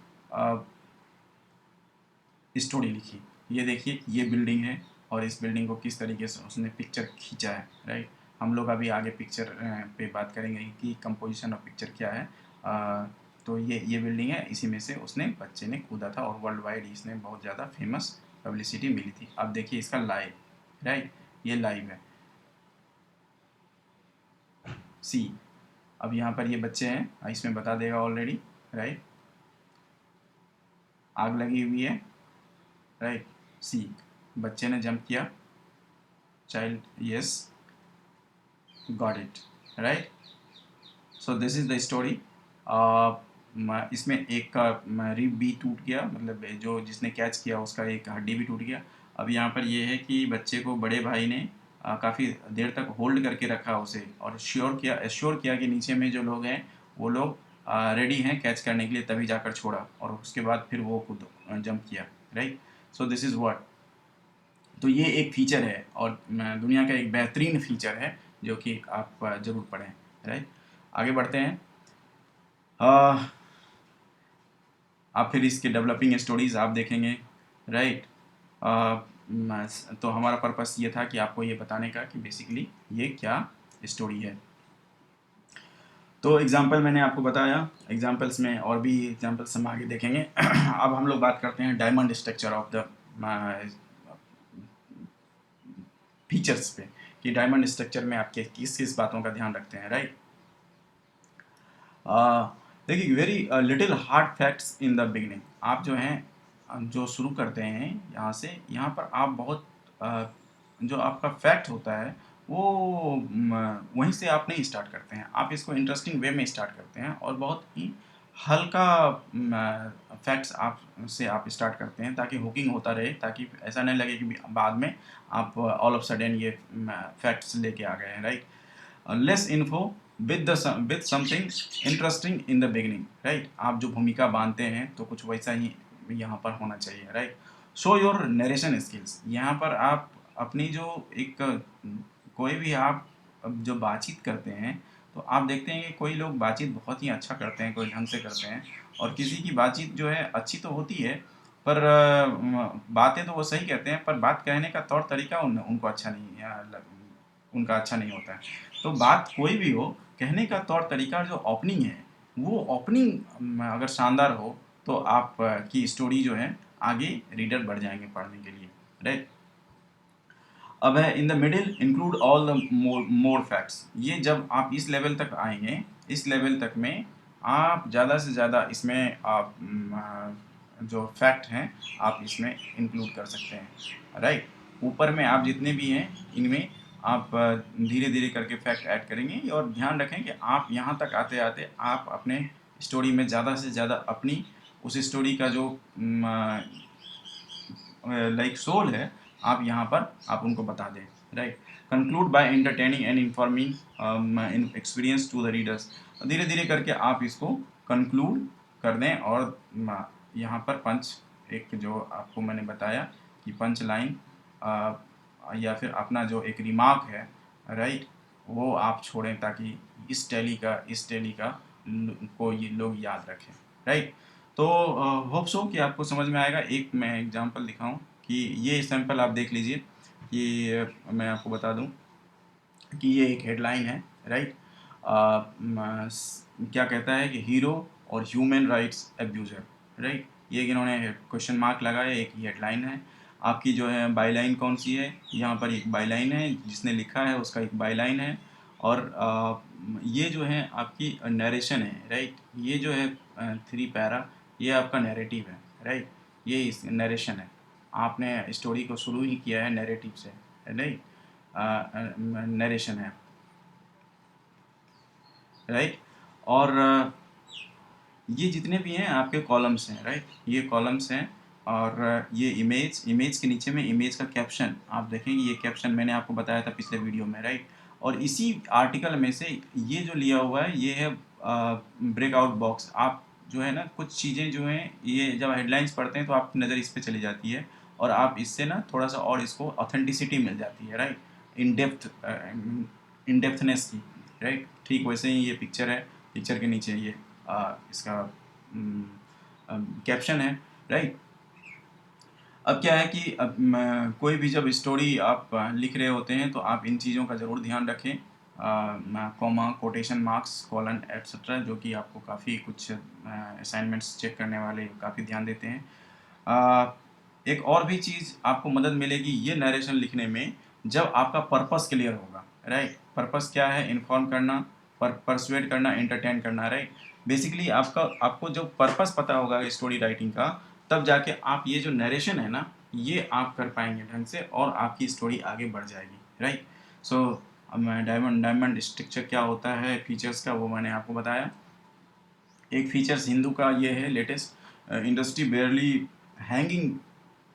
स्टोरी लिखी। ये देखिए ये बिल्डिंग है, और इस बिल्डिंग को किस तरीके से उसने पिक्चर खींचा है, राइट। हम लोग अभी आगे पिक्चर पे बात करेंगे कि कंपोजिशन ऑफ पिक्चर क्या है। तो ये बिल्डिंग है, इसी में से उसने बच्चे ने कूदा था, और वर्ल्ड वाइड इसने बहुत ज़्यादा फेमस पब्लिसिटी मिली थी। अब देखिए इसका लाइव, राइट, ये लाइव है, सी। अब यहाँ पर ये बच्चे हैं, इसमें बता देगा ऑलरेडी, राइट, आग लगी हुई है, राइट, सी, बच्चे ने जंप किया, child, yes, got it, right. So this is the story. इसमें एक का रिब भी टूट गया, मतलब जो जिसने कैच किया उसका एक हड्डी भी टूट गया। अब यहाँ पर ये है कि बच्चे को बड़े भाई ने काफ़ी देर तक होल्ड करके रखा उसे, और एश्योर किया कि नीचे में जो लोग हैं वो लोग रेडी हैं कैच करने के लिए, तभी जाकर छोड़ा, और उसके बाद फिर वो खुद जंप किया, right. So this is what, तो ये एक फ़ीचर है, और दुनिया का एक बेहतरीन फ़ीचर है जो कि आप ज़रूर पढ़ें, राइट। आगे बढ़ते हैं। आप फिर इसके डेवलपिंग स्टोरीज़ आप देखेंगे, राइट। तो हमारा पर्पस ये था कि आपको ये बताने का कि बेसिकली ये क्या स्टोरी है। तो एग्जाम्पल मैंने आपको बताया, एग्जाम्पल्स में और भी एग्जाम्पल्स हम आगे देखेंगे। अब हम लोग बात करते हैं diamond structure of the features पे, कि डायमंड स्ट्रक्चर में आपके किस किस बातों का ध्यान रखते हैं, राइट। देखिए, very little hard facts in the beginning. आप जो हैं जो शुरू करते हैं यहाँ से, यहाँ पर आप बहुत जो आपका फैक्ट होता है वो वहीं से आप नहीं स्टार्ट करते हैं, आप इसको इंटरेस्टिंग वे में स्टार्ट करते हैं, और बहुत ही हल्का फैक्ट्स आप से आप स्टार्ट करते हैं, ताकि हुकिंग होता रहे, ताकि ऐसा नहीं लगे कि बाद में आप ऑल ऑफ सडन ये फैक्ट्स लेके आ गए हैं, right. Less info with something interesting in the beginning, right. आप जो भूमिका बांधते हैं तो कुछ वैसा ही यहाँ पर होना चाहिए, right. Show your narration skills, यहाँ पर आप अपनी जो एक कोई भी आप जो बातचीत करते हैं, तो आप देखते हैं कि कोई लोग बातचीत बहुत ही अच्छा करते हैं, कोई ढंग से करते हैं, और किसी की बातचीत जो है अच्छी तो होती है, पर बातें तो वो सही कहते हैं, पर बात कहने का तौर तरीका उनको अच्छा नहीं उनका अच्छा नहीं होता है। तो बात कोई भी हो, कहने का तौर तरीका, जो ओपनिंग है, वो ओपनिंग अगर शानदार हो तो आप की स्टोरी जो है आगे रीडर बढ़ जाएंगे पढ़ने के लिए, राइट। अब है in the middle include all the more facts. ये जब आप इस लेवल तक आएंगे, इस लेवल तक में आप ज़्यादा से ज़्यादा इसमें आप जो फैक्ट हैं आप इसमें इंक्लूड कर सकते हैं, राइट। ऊपर में आप जितने भी हैं इनमें आप धीरे धीरे करके फैक्ट ऐड करेंगे, और ध्यान रखें कि आप यहाँ तक आते आते आप अपने स्टोरी में ज़्यादा से ज़्यादा अपनी उस स्टोरी का जो लाइक सोल है, आप यहाँ पर आप उनको बता दें, right. Conclude by entertaining and informing experience to the readers. धीरे धीरे करके आप इसको कंक्लूड कर दें, और यहाँ पर पंच, एक जो आपको मैंने बताया कि पंच लाइन या फिर अपना जो एक रिमार्क है, राइट, वो आप छोड़ें, ताकि इस टैली का को ये लोग याद रखें, राइट। तो होप सो कि आपको समझ में आएगा। एक मैं एग्जांपल दिखाऊं कि ये सैंपल आप देख लीजिए, कि मैं आपको बता दूं कि ये एक हेडलाइन है, राइट। क्या कहता है कि हीरो और ह्यूमन राइट्स एब्यूजर, राइट। ये इन्होंने क्वेश्चन मार्क लगाया, एक ही हेडलाइन है। आपकी जो है बाईलाइन कौन सी है, यहाँ पर एक बाईलाइन है, जिसने लिखा है उसका एक बाईलाइन है, और ये जो है आपकी नरेशन है, राइट। ये जो है 3 पैरा, ये आपका नैरेटिव है, राइट। ये इस नरेशन है, आपने स्टोरी को शुरू ही किया है नैरेटिव से, राइट। नरेशन है, राइट। और ये जितने भी हैं आपके कॉलम्स हैं, राइट, ये कॉलम्स हैं। और ये इमेज के नीचे में इमेज का कैप्शन आप देखेंगे, ये कैप्शन मैंने आपको बताया था पिछले वीडियो में, राइट। और इसी आर्टिकल में से ये जो लिया हुआ है ये है ब्रेकआउट बॉक्स। आप जो है ना कुछ चीज़ें जो हैं, ये जब हेडलाइंस पढ़ते हैं तो आपकी नज़र इस पर चली जाती है, और आप इससे ना थोड़ा सा और इसको ऑथेंटिसिटी मिल जाती है, राइट, इन डेप्थनेस की, राइट। ठीक वैसे ही ये पिक्चर है, पिक्चर के नीचे ये इसका कैप्शन है, राइट। अब क्या है कि कोई भी जब स्टोरी आप लिख रहे होते हैं तो आप इन चीज़ों का ज़रूर ध्यान रखें, comma, quotation marks, colon etcetera, जो कि आपको काफ़ी कुछ असाइनमेंट्स चेक करने वाले काफ़ी ध्यान देते हैं। एक और भी चीज़ आपको मदद मिलेगी ये नरेशन लिखने में, जब आपका पर्पस क्लियर होगा, राइट। पर्पस क्या है, इन्फॉर्म करना, परसुएड करना, एंटरटेन करना, राइट। बेसिकली आपको जो पर्पस पता होगा स्टोरी राइटिंग का, तब जाके आप ये जो नरेशन है ना, ये आप कर पाएंगे ढंग से और आपकी स्टोरी आगे बढ़ जाएगी, राइट। सो मैं डायमंड स्ट्रक्चर क्या होता है, फीचर्स का, वो मैंने आपको बताया। एक फीचर्स हिंदू का ये है latest, industry barely hanging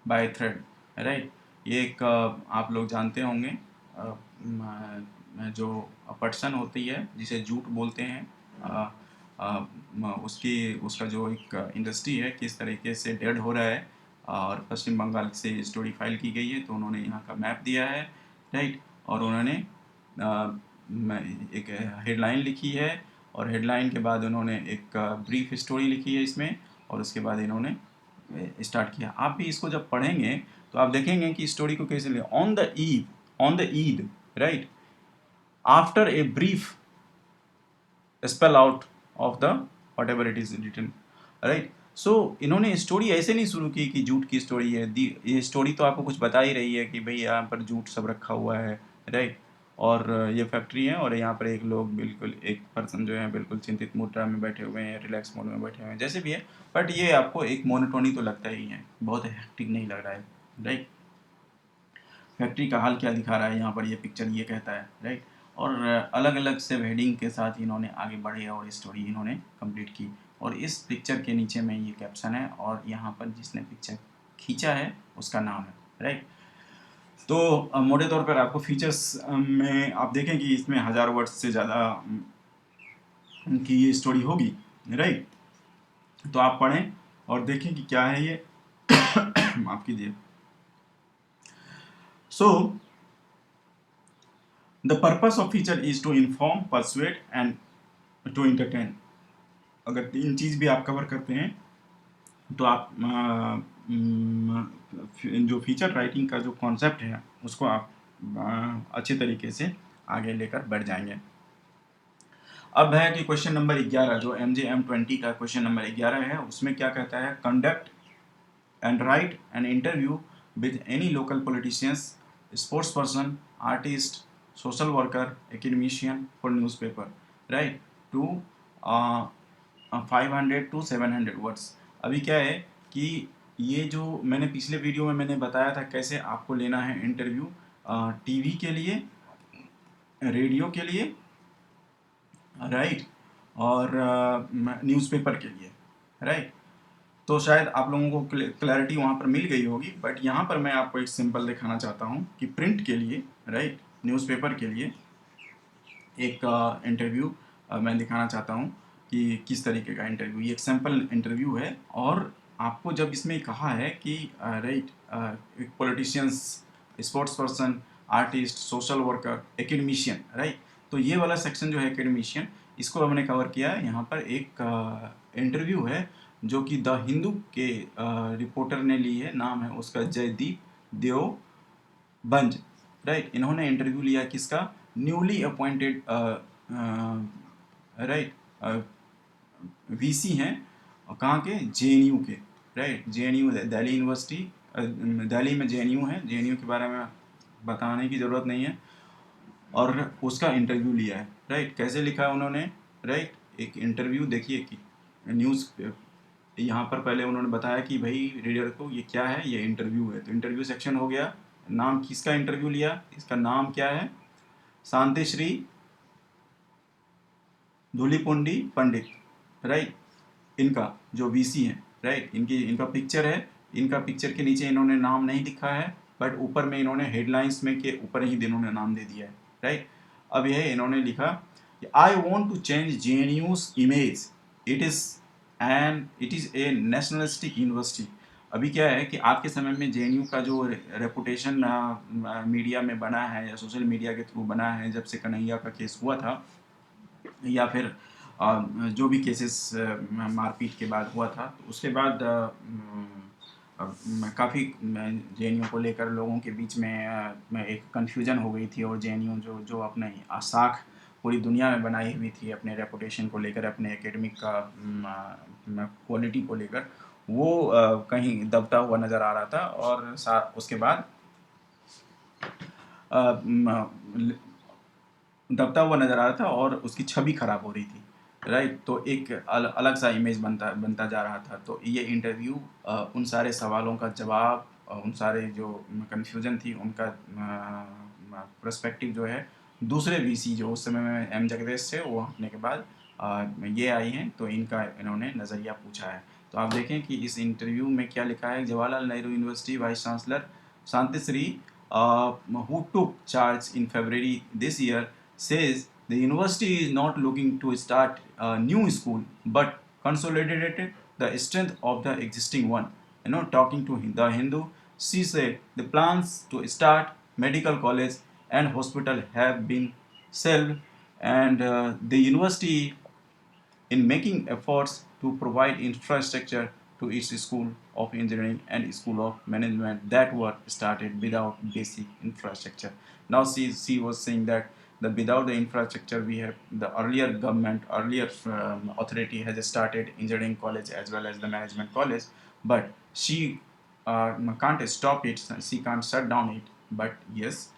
by thread, right. ये एक आप लोग जानते होंगे, जो पर्सन होती है जिसे जूट बोलते हैं, उसका जो एक इंडस्ट्री है किस तरीके से डेड हो रहा है, और पश्चिम बंगाल से स्टोरी फाइल की गई है, तो उन्होंने यहाँ का मैप दिया है, राइट। और उन्होंने एक हेडलाइन लिखी है, और हेडलाइन के बाद उन्होंने एक ब्रीफ स्टोरी लिखी है इसमें, और उसके बाद इन्होंने स्टार्ट किया। आप भी इसको जब पढ़ेंगे तो आप देखेंगे कि स्टोरी को कैसे ले, ऑन द ईद, right, after a brief spell out of the whatever it is written, right. So इन्होंने स्टोरी ऐसे नहीं शुरू की कि जूट की स्टोरी है, ये स्टोरी तो आपको कुछ बता ही रही है कि भाई यहाँ पर जूट सब रखा हुआ है, राइट। और ये फैक्ट्री है, और यहाँ पर एक लोग बिल्कुल, एक पर्सन जो है बिल्कुल चिंतित मुद्रा में बैठे हुए हैं, रिलैक्स मोड में बैठे हुए हैं, जैसे भी है। बट ये आपको एक मोनोटोनी तो लगता ही है, बहुत हेक्टिक नहीं लग रहा है, राइट। फैक्ट्री का हाल क्या दिखा रहा है यहाँ पर ये पिक्चर, ये कहता है, राइट। और अलग अलग से हेडिंग के साथ इन्होंने आगे बढ़े और स्टोरी इन्होंने कंप्लीट की। और इस पिक्चर के नीचे में ये कैप्शन है, और यहाँ पर जिसने पिक्चर खींचा है उसका नाम है, राइट। तो मोटे तौर पर आपको फीचर्स में आप देखें कि इसमें 1000 वर्ड्स से ज़्यादा की ये स्टोरी होगी, राइट। तो आप पढ़ें और देखें कि क्या है ये। माफ़ कीजिए। So the purpose of feature is to inform, persuade and to entertain. अगर तीन चीज़ भी आप कवर करते हैं तो आप जो फीचर राइटिंग का जो कॉन्सेप्ट है उसको आप अच्छे तरीके से आगे लेकर बढ़ जाएंगे। अब है कि क्वेश्चन नंबर 11, जो MJM20 का क्वेश्चन नंबर 11 है, उसमें क्या कहता है, conduct and write an interview with any local politicians, sports person, artist, social worker, academician for newspaper, right, to 500 to 700 words. अभी क्या है कि ये जो मैंने पिछले वीडियो में मैंने बताया था कैसे आपको लेना है इंटरव्यू, टीवी के लिए, रेडियो के लिए, राइट, और न्यूज़पेपर के लिए, राइट। तो शायद आप लोगों को क्लैरिटी वहाँ पर मिल गई होगी, बट यहाँ पर मैं आपको एक सिंपल दिखाना चाहता हूँ कि प्रिंट के लिए, राइट, न्यूज़पेपर के लिए एक इंटरव्यू मैं दिखाना चाहता हूँ कि किस तरीके का इंटरव्यू, ये एक सैम्पल इंटरव्यू है। और आपको जब इसमें कहा है कि right, politicians, sports person, artist, social worker, academician, right, तो ये वाला सेक्शन जो है एकेडमिशियन, इसको हमने कवर किया है। यहाँ पर एक इंटरव्यू है जो कि द हिंदू के रिपोर्टर ने ली है, नाम है उसका जयदीप देवबंज, राइट। इन्होंने इंटरव्यू लिया किसका, न्यूली अपॉइंटेड, राइट, वीसी हैं, कहाँ के, जेएनयू के, right, JNU Delhi university, Delhi में जेएनयू है, जेएनयू के बारे में बताने की ज़रूरत नहीं है। और उसका इंटरव्यू लिया है, राइट। कैसे लिखा है उन्होंने, राइट, एक इंटरव्यू देखिए कि न्यूज़, यहाँ पर पहले उन्होंने बताया कि भाई रीडर को ये क्या है, ये इंटरव्यू है, तो इंटरव्यू सेक्शन हो गया। नाम किसका इंटरव्यू लिया, इसका नाम क्या है, शांति श्री धूलिपुंडी पंडित, राइट, इनका जो वीसी है, राइट, इनका पिक्चर है। इनका पिक्चर के नीचे इन्होंने नाम नहीं लिखा है, बट ऊपर में इन्होंने हेडलाइंस में के ऊपर ही इन्होंने नाम दे दिया है, राइट। अब यह इन्होंने लिखा, I want to change JNU's image, it is a nationalistic university. अभी क्या है कि आज के समय में JNU का जो रेपुटेशन मीडिया में बना है या सोशल मीडिया के थ्रू बना है, जब से कन्हैया का केस हुआ था, या फिर जो भी केसेस मारपीट के बाद हुआ था, तो उसके बाद काफ़ी JNU को लेकर लोगों के बीच में एक कन्फ्यूजन हो गई थी। और JNU जो अपने साख पूरी दुनिया में बनाई हुई थी अपने रेपुटेशन को लेकर, अपने एकेडमिक का क्वालिटी को लेकर, वो कहीं दबता हुआ नज़र आ रहा था। और उसके बाद दबता हुआ नज़र आ रहा था और उसकी छवि खराब हो रही थी, राइट। तो एक अलग सा इमेज बनता बनता जा रहा था। तो ये इंटरव्यू उन सारे सवालों का जवाब, उन सारे जो कन्फ्यूजन थी उनका पर्सपेक्टिव जो है दूसरे वीसी जो उस समय में एम जगदीश थे, वो हटने के बाद ये आई हैं, तो इनका इन्होंने नज़रिया पूछा है। तो आप देखें कि इस इंटरव्यू में क्या लिखा है। Jawaharlal Nehru university vice chancellor Santishree who took charge in February this year says the university is not looking to start a new school but consolidated the strength of the existing one. Talking to the Hindu, she said the plans to start medical college and hospital have been shelved, and the university in making efforts to provide infrastructure to its school of engineering and school of management that were started without basic infrastructure. Now she was saying that without the infrastructure, we have the earlier government, earlier authority has started engineering college as well as the management college, but she can't stop it, she can't shut down it, but yes,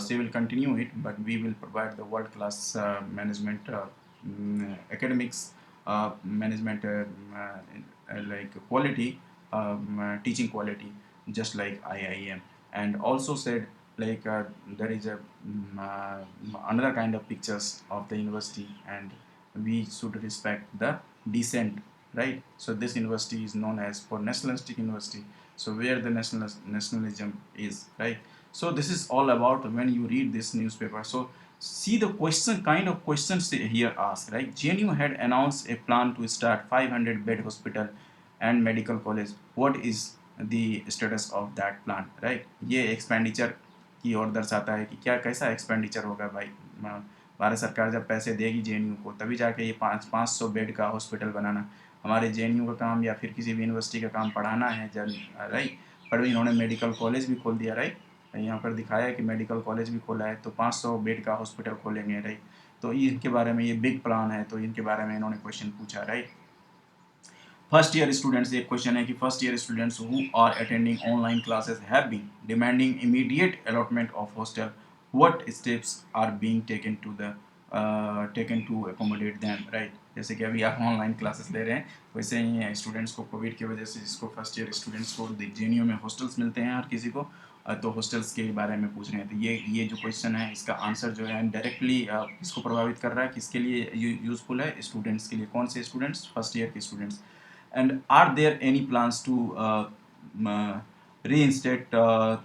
she will continue it, but we will provide the world class management academics management like quality, teaching quality, just like IIM. And also said like there is a another kind of pictures of the university, and we should respect the decent, right? So this university is known as for nationalistic university, so where the nationalism is, right? So this is all about when you read this newspaper. So see the question, kind of questions here asked, right? JNU had announced a plan to start 500 bed hospital and medical college. What is the status of that plan, right? ये expenditure की ओर दर्शाता है कि क्या कैसा expenditure होगा भाई। भारत सरकार जब पैसे देगी जेएनयू को तभी जाके ये 500 बेड का हॉस्पिटल बनाना। हमारे जेएनयू का काम या फिर किसी भी यूनिवर्सिटी का काम पढ़ाना है जब, राइट। पर इन्होंने मेडिकल कॉलेज भी खोल दिया, राइट। यहाँ पर दिखाया है कि मेडिकल कॉलेज भी खोला है, तो 500 बेड का हॉस्पिटल खोलेंगे, राइट। तो इनके बारे में ये बिग प्लान है, तो इनके बारे में इन्होंने क्वेश्चन पूछा, राइट। फर्स्ट ईयर स्टूडेंट्स, एक क्वेश्चन है कि first year students who are attending online classes have been demanding immediate allotment of hostel, what steps are being taken to accommodate them, right. जैसे कि अभी आप ऑनलाइन क्लासेस ले रहे हैं, वैसे ही स्टूडेंट्स को कोविड की वजह से, जिसको फर्स्ट ईयर स्टूडेंट्स को जेएनयू में हॉस्टल्स मिलते हैं हर किसी को, तो हॉस्टल्स के बारे में पूछ रहे हैं। तो ये जो क्वेश्चन है इसका आंसर जो है डायरेक्टली इसको प्रभावित कर रहा है, किसके लिए यूजफुल है, स्टूडेंट्स के लिए। कौन से स्टूडेंट्स? फर्स्ट ईयर के students. And are there any plans to reinstate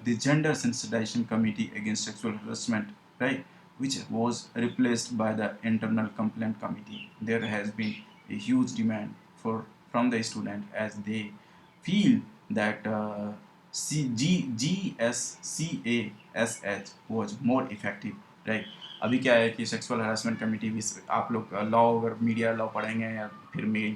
the Gender Sensitization Committee against Sexual Harassment, right, which was replaced by the Internal Complaint Committee? There has been a huge demand from the student as they feel that GSCASH was more effective, right? अभी क्या है कि sexual harassment committee भी, आप लोग law, अगर media law पढ़ेंगे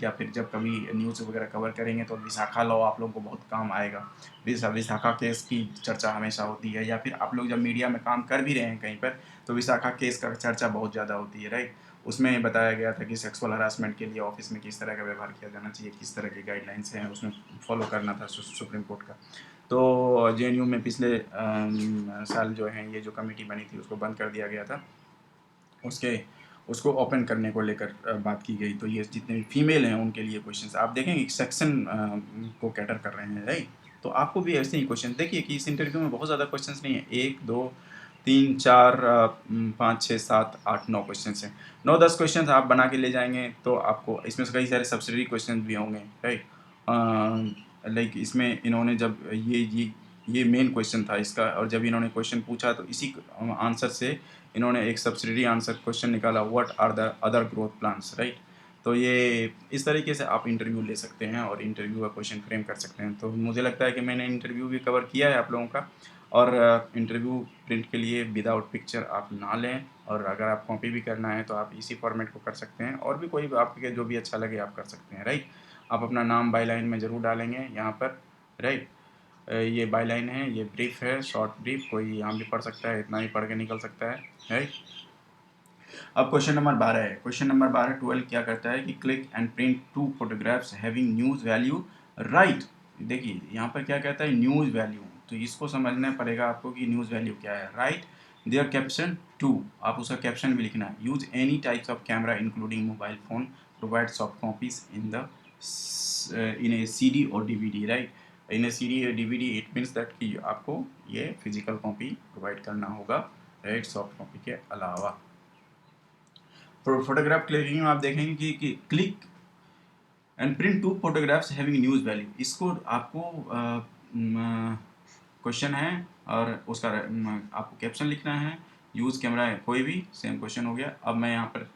या फिर जब कभी न्यूज़ वगैरह कवर करेंगे तो विशाखा लॉ आप लोगों को बहुत काम आएगा। विशाखा केस की चर्चा हमेशा होती है, या फिर आप लोग जब मीडिया में काम कर भी रहे हैं कहीं पर तो विशाखा केस का चर्चा बहुत ज़्यादा होती है, राइट। उसमें बताया गया था कि सेक्सुअल हरासमेंट के लिए ऑफिस में किस तरह का व्यवहार किया जाना चाहिए, किस तरह की गाइडलाइंस हैं, उसमें फॉलो करना था सुप्रीम कोर्ट का। तो जेएनयू में पिछले साल जो है ये जो कमेटी बनी थी उसको बंद कर दिया गया था, उसको ओपन करने को लेकर बात की गई। तो ये जितने भी फीमेल हैं उनके लिए क्वेश्चंस आप देखेंगे सेक्शन को कैटर कर रहे हैं, राइट। तो आपको भी ऐसे ही क्वेश्चन देखिए कि इस इंटरव्यू में बहुत ज़्यादा क्वेश्चंस नहीं है, 1 2 3 4 5 6 7 8 9 क्वेश्चन हैं। 9-10 क्वेश्चन आप बना के ले जाएंगे तो आपको इसमें से कई सारे सब्सिडरी क्वेश्चन भी होंगे, राइट। लाइक इसमें इन्होंने जब ये मेन क्वेश्चन था इसका, और जब इन्होंने क्वेश्चन पूछा तो इसी आंसर से इन्होंने एक सब्सिडरी आंसर क्वेश्चन निकाला, what are the other growth plans, right. तो ये इस तरीके से आप इंटरव्यू ले सकते हैं और इंटरव्यू का क्वेश्चन फ्रेम कर सकते हैं। तो मुझे लगता है कि मैंने इंटरव्यू भी कवर किया है आप लोगों का, और इंटरव्यू प्रिंट के लिए विदाउट पिक्चर आप ना लें, और अगर आप कॉपी भी करना है तो आप इसी फॉर्मेट को कर सकते हैं, और भी कोई आपके जो भी अच्छा लगे आप कर सकते हैं, राइट। आप अपना नाम बाई लाइन में ज़रूर डालेंगे यहाँ पर, राइट। ये बाई लाइन है, ये ब्रीफ है, शॉर्ट ब्रीफ, कोई यहाँ भी पढ़ सकता है, इतना ही पढ़ के निकल सकता है, राइट। अब क्वेश्चन नंबर 12 है। क्वेश्चन नंबर 12 क्या करता है कि click and print 2 photographs having news value, right. देखिए यहाँ पर क्या कहता है, न्यूज़ वैल्यू, तो इसको समझना पड़ेगा आपको कि न्यूज़ वैल्यू क्या है, राइट। देयर कैप्शन 2, आप उसका कैप्शन भी लिखना है। Use any types of camera including mobile phone provide soft copies in a CD or DVD, right? In a CD or DVD it means that कि आपको ये फिजिकल कॉपी प्रोवाइड करना होगा, राइट, सॉफ्ट कॉपी के अलावा। Photograph clicking में आप देखेंगे कि click and print 2 photographs having news value. इसको आपको क्वेश्चन है और उसका आपको कैप्शन लिखना है, यूज़ कैमरा है, कोई भी सेम क्वेश्चन हो गया। अब मैं यहाँ पर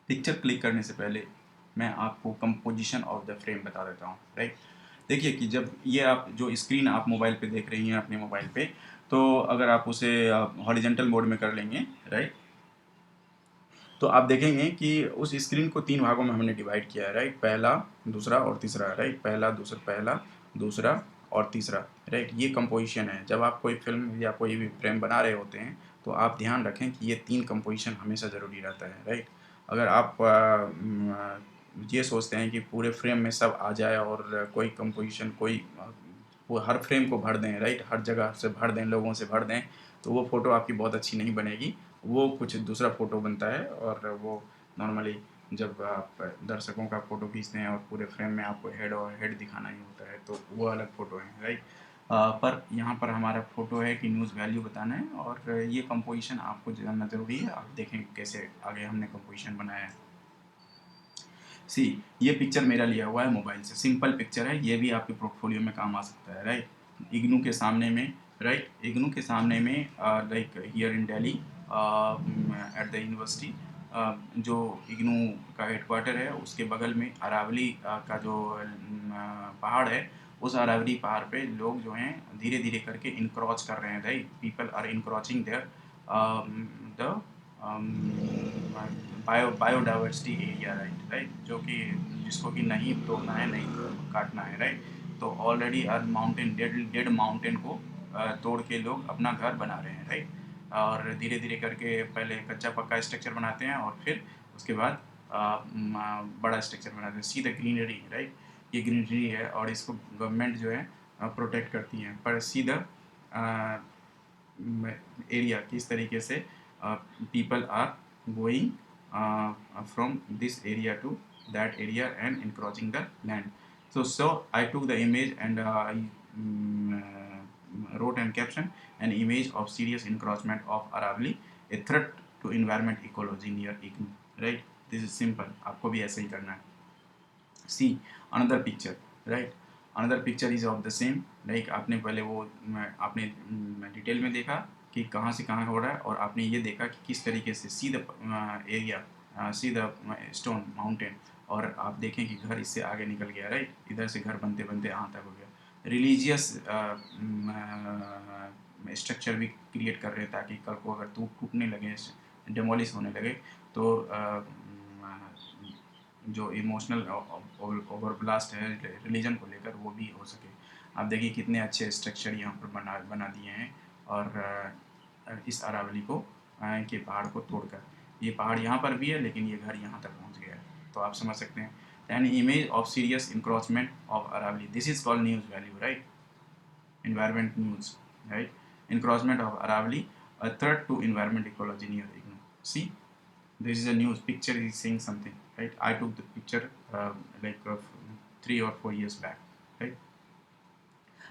पिक्चर क्लिक करने से पहले मैं आपको कंपोजिशन ऑफ द फ्रेम बता देता हूँ, राइट। देखिए कि जब ये आप जो स्क्रीन आप मोबाइल पे देख रही हैं अपने मोबाइल पे, तो अगर आप उसे हॉरिजेंटल मोड में कर लेंगे, राइट, तो आप देखेंगे कि उस स्क्रीन को 3 भागों में हमने डिवाइड किया है, राइट। पहला, दूसरा और तीसरा, राइट। पहला, दूसरा और तीसरा, राइट। ये कंपोजिशन है। जब आप कोई फिल्म या कोई भी फ्रेम बना रहे होते हैं तो आप ध्यान रखें कि ये 3 कंपोजिशन हमेशा ज़रूरी रहता है, राइट। अगर आप ये सोचते हैं कि पूरे फ्रेम में सब आ जाए और कोई कंपोजिशन वो हर फ्रेम को भर दें, राइट, हर जगह से भर दें, लोगों से भर दें, तो वो फ़ोटो आपकी बहुत अच्छी नहीं बनेगी। वो कुछ दूसरा फ़ोटो बनता है और वो नॉर्मली जब आप दर्शकों का फ़ोटो खींचते हैं और पूरे फ्रेम में आपको हेड दिखाना ही होता है, तो वो अलग फ़ोटो है, राइट। पर यहाँ पर हमारा फ़ोटो है कि न्यूज़ वैल्यू बताना है और ये कंपोजिशन आपको जानना ज़रूरी है। आप देखें कैसे आगे हमने कंपोजिशन बनाया है। सी, ये पिक्चर मेरा लिया हुआ है मोबाइल से, सिंपल पिक्चर है, ये भी आपके पोर्टफोलियो में काम आ सकता है, राइट। इग्नू के सामने में, राइट, इग्नू के सामने में like here in Delhi at the university, जो इग्नू का हेडक्वार्टर है उसके बगल में अरावली का जो पहाड़ है, उस अरावली पहाड़ पे लोग जो हैं धीरे धीरे करके इनक्रॉच कर रहे हैं, right. People are encroaching their the biodiversity area, right, जो कि जिसको कि नहीं तोड़ना है, नहीं काटना है, राइट। तो ऑलरेडी माउंटेन, डेड माउंटेन को तोड़ के लोग अपना घर बना रहे हैं, राइट। और धीरे धीरे करके पहले कच्चा पक्का स्ट्रक्चर बनाते हैं और फिर उसके बाद बड़ा स्ट्रक्चर बनाते हैं। सी द ग्रीनरी, राइट, ये ग्रीनरी है और इसको गवर्नमेंट जो है प्रोटेक्ट करती है। पर सी द एरिया, किस तरीके से people are going from this area to that area and encroaching the land. So I took the image and I wrote an caption, an image of serious encroachment of Aravali, a threat to environment ecology near IGNU, right. This is simple, आपको भी ऐसे ही करना है। See another picture, right, another picture is of the same, like आपने पहले वो आपने detail में देखा कि कहाँ से कहाँ हो रहा है और आपने ये देखा कि किस तरीके से see the area, see the stone mountain, और आप देखें कि घर इससे आगे निकल गया, राइट। इधर से घर बनते बनते यहाँ तक हो गया। रिलीजियस स्ट्रक्चर भी क्रिएट कर रहे हैं ताकि कल को अगर टूटने लगे, डेमोलिश होने लगे, तो जो इमोशनल ओवरब्लास्ट है रिलीजन को लेकर वो भी हो सके। आप देखिए कितने अच्छे स्ट्रक्चर यहाँ पर बना दिए हैं और इस अरावली को के पहाड़ को तोड़कर, ये पहाड़ यहाँ पर भी है लेकिन ये घर यहाँ तक पहुँच गया है, तो आप समझ सकते हैं। An image of serious encroachment of Aravalli, this is called news value, right, environment news, right. Encroachment of Aravali, a threat to environment ecology near IGNU. See, this is a news picture is saying something, right. I took the picture like 3 or 4 years back, right.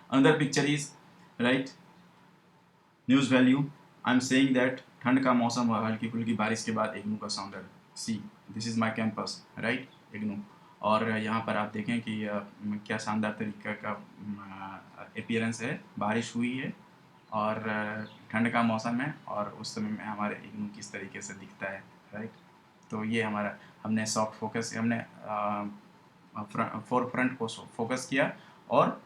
Another picture is, right, news value. I'm saying that ठंड का मौसम और हल्की फुल्की बारिश के बाद इग्नू का सौंदर्य। See, this is my campus, right, IGNOU. और यहाँ पर आप देखें कि क्या शानदार तरीके का अपीयरेंस है, बारिश हुई है और ठंड का मौसम है और उस समय में हमारे इग्नू किस तरीके से दिखता है, राइट। तो ये हमारा, हमने सॉफ्ट फोकस, हमने फोर फ्रंट को फोकस किया और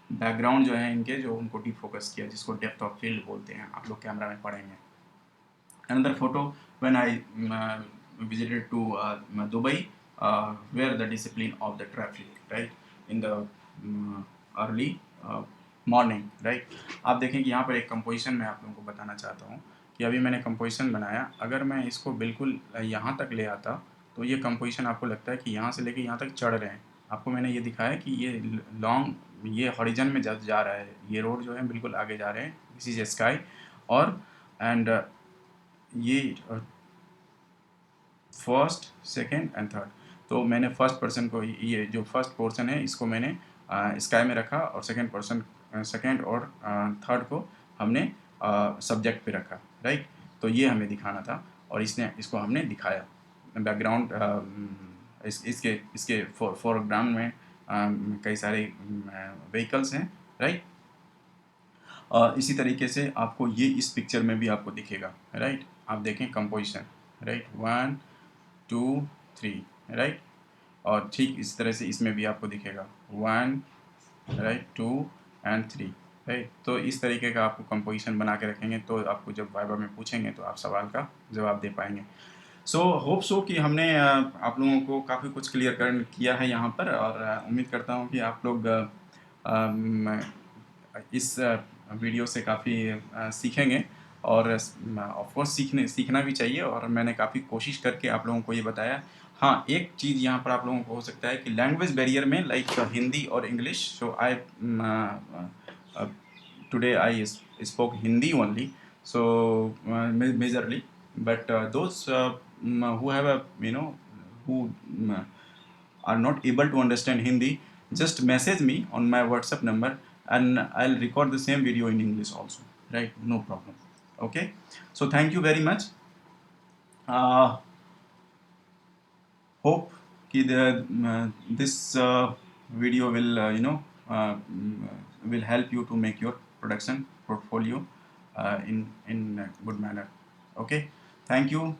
बैकग्राउंड जो है इनके, जो उनको डीप फोकस किया, जिसको डेप्थ ऑफ फील्ड बोलते हैं, आप लोग कैमरा में पढ़ेंगे। Another photo when I visited to Dubai, where the discipline of the traffic, right, in the early morning, right. आप देखें कि यहाँ पर एक कंपोजिशन मैं आप लोगों को बताना चाहता हूँ कि अभी मैंने कंपोजिशन बनाया, अगर मैं इसको बिल्कुल यहाँ तक ले आता तो ये कंपोजिशन आपको लगता है कि यहाँ से लेके यहाँ तक चढ़ रहे हैं। आपको मैंने ये दिखाया कि ये लॉन्ग, ये हॉरिजन में जा रहा है, ये रोड जो है बिल्कुल आगे जा रहे हैं, दिस इज स्काई, और एंड ये फर्स्ट, सेकेंड एंड थर्ड, तो मैंने फर्स्ट पर्सन को, ये जो फर्स्ट पोर्शन है इसको मैंने स्काई में रखा, और सेकंड और थर्ड को हमने सब्जेक्ट पे रखा, राइट। तो ये हमें दिखाना था और इसको हमने दिखाया। बैकग्राउंड इसके इसके फोरग्राउंड में कई सारे व्हीकल्स हैं, राइट। इसी तरीके से आपको ये इस पिक्चर में भी आपको दिखेगा, राइट। आप देखें कंपोजिशन, राइट, 1 2 3, राइट। और ठीक इस तरह से इसमें भी आपको दिखेगा 1, राइट, 2 एंड 3, राइट। तो इस तरीके का आपको कंपोजिशन बना के रखेंगे तो आपको जब वाइवा में पूछेंगे तो आप सवाल का जवाब दे पाएंगे। सो होप सो कि हमने आप लोगों को काफ़ी कुछ क्लियर कर किया है यहाँ पर, और उम्मीद करता हूँ कि आप लोग इस वीडियो से काफ़ी सीखेंगे, और ऑफ कोर्स सीखना भी चाहिए, और मैंने काफ़ी कोशिश करके आप लोगों को ये बताया। हाँ, एक चीज़ यहाँ पर आप लोगों को हो सकता है कि लैंग्वेज बैरियर में, लाइक हिंदी और English, so I today I spoke Hindi only, so majorly, but those who have a who are not able to understand Hindi, just message me on my WhatsApp number, and I'll record the same video in English also, right? No problem. Okay, so thank you very much. Hope कि this video will will help you to make your production portfolio in a good manner. Okay, thank you.